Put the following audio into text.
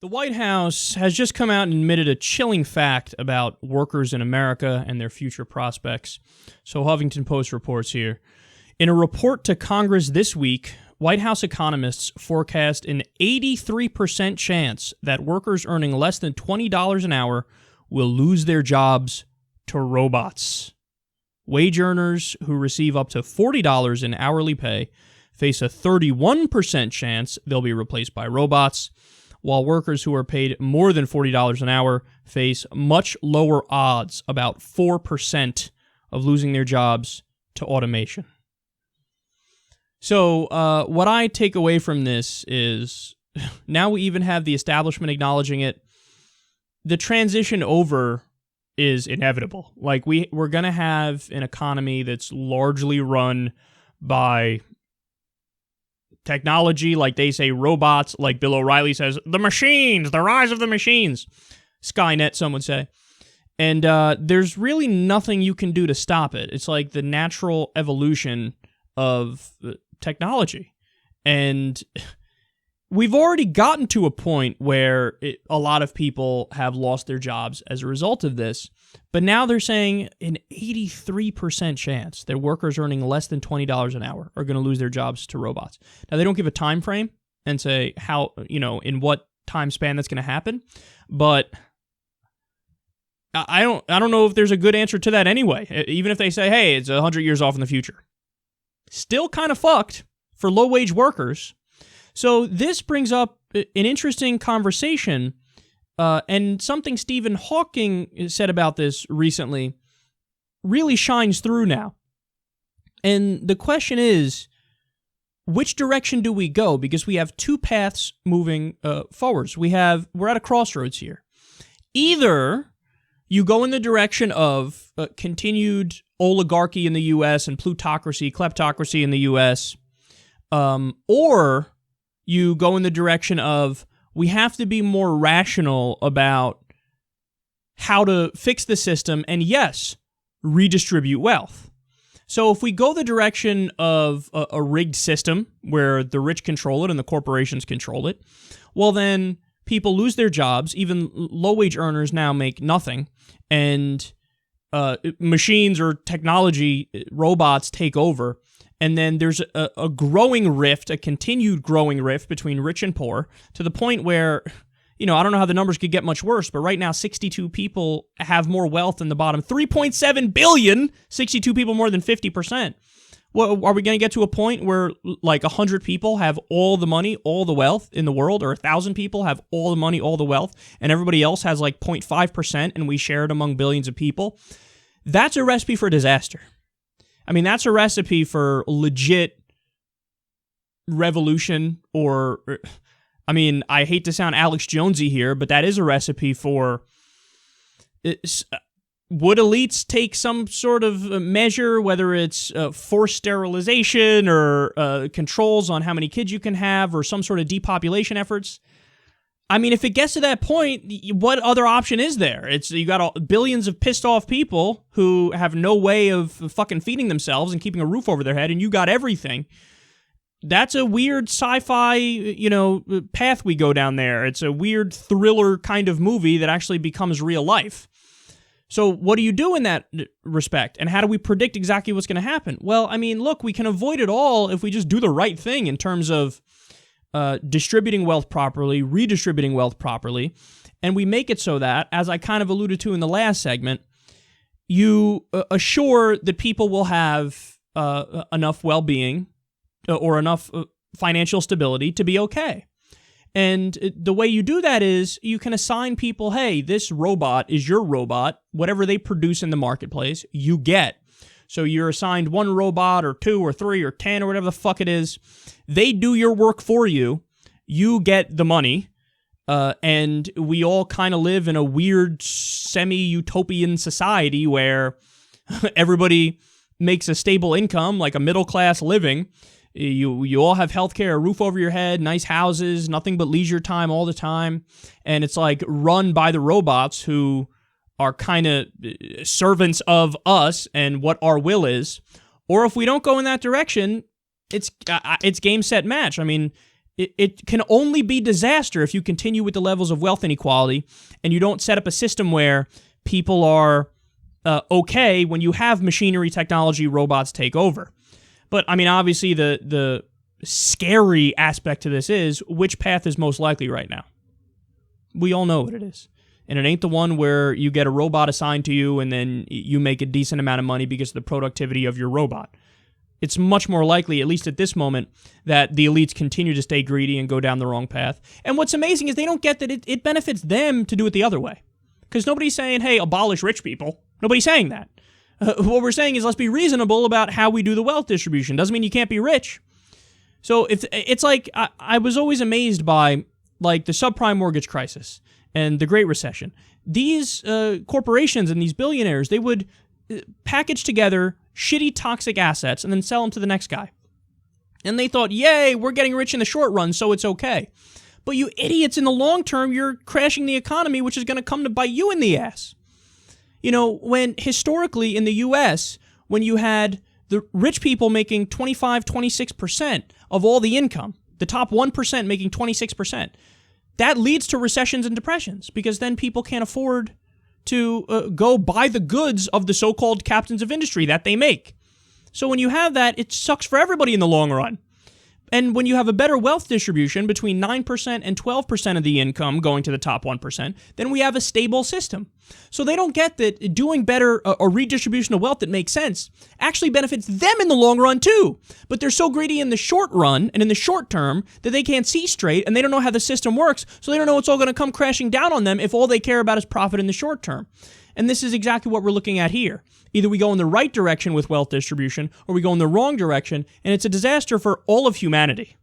The White House has just come out and admitted a chilling fact about workers in America and their future prospects. So Huffington Post reports here. In a report to Congress this week, White House economists forecast an 83% chance that workers earning less than $20 an hour will lose their jobs to robots. Wage earners who receive up to $40 in hourly pay face a 31% chance they'll be replaced by robots, while workers who are paid more than $40 an hour face much lower odds, about 4% of losing their jobs to automation. So what I take away from this is, now we even have the establishment acknowledging it, the transition over is inevitable. Like, we're going to have an economy that's largely run by technology, like they say, robots, like Bill O'Reilly says, the machines, the rise of the machines. Skynet, some would say. And there's really nothing you can do to stop it. It's like the natural evolution of technology. And we've already gotten to a point where a lot of people have lost their jobs as a result of this. But now they're saying an 83% chance that workers earning less than $20 an hour are going to lose their jobs to robots. Now, they don't give a time frame and say how, in what time span that's going to happen. But I don't know if there's a good answer to that anyway. Even if they say, hey, it's 100 years off in the future. Still kind of fucked for low-wage workers. So this brings up an interesting conversation, and something Stephen Hawking said about this recently really shines through now. And the question is, which direction do we go? Because we have two paths moving forwards. We're at a crossroads here. Either you go in the direction of continued oligarchy in the U.S. and plutocracy, kleptocracy in the U.S., or you go in the direction of we have to be more rational about how to fix the system and, yes, redistribute wealth. So if we go the direction of a rigged system where the rich control it and the corporations control it, well, then people lose their jobs. Even low-wage earners now make nothing, and machines or technology, robots take over. And then there's a growing rift, a continued growing rift between rich and poor, to the point where, I don't know how the numbers could get much worse, but right now 62 people have more wealth than the bottom 3.7 billion, 62 people more than 50%. Well, are we going to get to a point where like 100 people have all the money, all the wealth in the world, or 1,000 people have all the money, all the wealth, and everybody else has like 0.5% and we share it among billions of people? That's a recipe for disaster. I mean, that's a recipe for legit revolution, or I mean, I hate to sound Alex Jonesy here, but that is a recipe for, would elites take some sort of measure, whether it's forced sterilization or controls on how many kids you can have or some sort of depopulation efforts? I mean, if it gets to that point, what other option is there? You got billions of pissed off people who have no way of fucking feeding themselves and keeping a roof over their head, and you got everything. That's a weird sci-fi, path we go down there. It's a weird thriller kind of movie that actually becomes real life. So what do you do in that respect? And how do we predict exactly what's going to happen? Well, I mean, look, we can avoid it all if we just do the right thing in terms of distributing wealth properly, redistributing wealth properly, and we make it so that, as I kind of alluded to in the last segment, you assure that people will have enough well-being or enough financial stability to be okay. And the way you do that is you can assign people, hey, this robot is your robot. Whatever they produce in the marketplace, you get. So you're assigned one robot or 2 or 3 or 10 or whatever the fuck it is. They do your work for you. You get the money. And we all kind of live in a weird semi-utopian society where everybody makes a stable income, like a middle-class living. You all have healthcare, a roof over your head, nice houses, nothing but leisure time all the time. And it's like run by the robots who are kind of servants of us and what our will is. Or if we don't go in that direction, it's game, set, match. I mean, it can only be disaster if you continue with the levels of wealth inequality and you don't set up a system where people are okay when you have machinery, technology, robots take over. But, I mean, obviously the scary aspect to this is which path is most likely right now. We all know what it is. And it ain't the one where you get a robot assigned to you and then you make a decent amount of money because of the productivity of your robot. It's much more likely, at least at this moment, that the elites continue to stay greedy and go down the wrong path. And what's amazing is they don't get that it benefits them to do it the other way. Because nobody's saying, hey, abolish rich people. Nobody's saying that. What we're saying is let's be reasonable about how we do the wealth distribution. Doesn't mean you can't be rich. So it's like I was always amazed by like the subprime mortgage crisis and the Great Recession. These corporations and these billionaires, they would package together shitty, toxic assets and then sell them to the next guy. And they thought, yay, we're getting rich in the short run, so it's okay. But you idiots, in the long term, you're crashing the economy, which is going to come to bite you in the ass. You know, when historically in the U.S., when you had the rich people making 25, 26% of all the income, the top 1% making 26%, that leads to recessions and depressions because then people can't afford to go buy the goods of the so-called captains of industry that they make. So when you have that, it sucks for everybody in the long run. And when you have a better wealth distribution between 9% and 12% of the income going to the top 1%, then we have a stable system. So they don't get that doing better or redistribution of wealth that makes sense actually benefits them in the long run too. But they're so greedy in the short run and in the short term that they can't see straight and they don't know how the system works, so they don't know it's all going to come crashing down on them if all they care about is profit in the short term. And this is exactly what we're looking at here. Either we go in the right direction with wealth distribution or we go in the wrong direction, and it's a disaster for all of humanity.